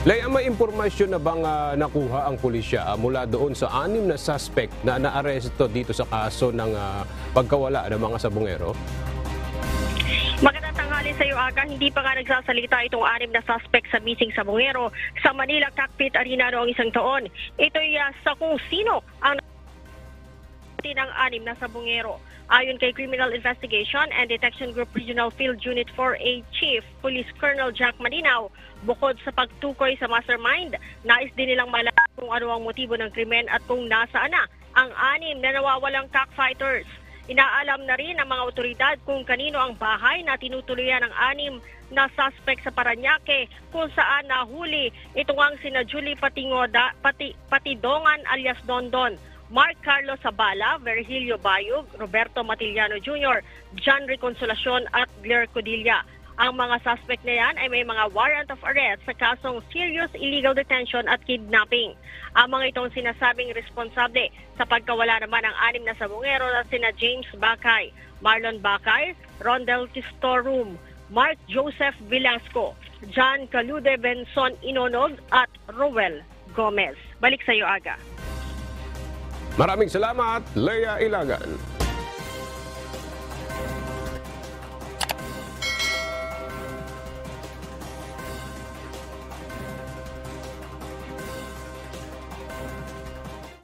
Lay, may impormasyon na bang nakuha ang pulisya mula doon sa 6 na suspect na naaresto dito sa kaso ng pagkawala ng mga sabungero? Magandang tanghali sa iyo, Aga. Hindi pa nga nagsasalita itong 6 na suspect sa missing sabungero sa Manila Cockpit Arena noong isang taon. Ito'y sa kung sino ang ng 6 na sabungero. Ayon kay Criminal Investigation and Detection Group Regional Field Unit 4A Chief Police Colonel Jack Malinaw, bukod sa pagtukoy sa mastermind, nais din nilang malaman kung ano ang motibo ng krimen at kung nasaan na ang 6 na nawawalang cockfighters. Inaalam na rin ng mga otoridad kung kanino ang bahay na tinutuluyan ng 6 na suspect sa Parañaque kung saan nahuli ito ang sina Julie Patidongan alias Dondon, Mark Carlos Zabala, Virgilio Bayug, Roberto Matiliano Jr., John Reconsolacion at Blair Codilla. Ang mga suspect na yan ay may mga warrant of arrest sa kasong serious illegal detention at kidnapping. Ang mga itong sinasabing responsable sa pagkawala naman ng 6 na sabungero na sina James Bacay, Marlon Bacay, Rondel Tistorum, Mark Joseph Velasco, John Calude Benson Inonog at Roel Gomez. Balik sa iyo, Aga. Maraming salamat, Leia Ilagan.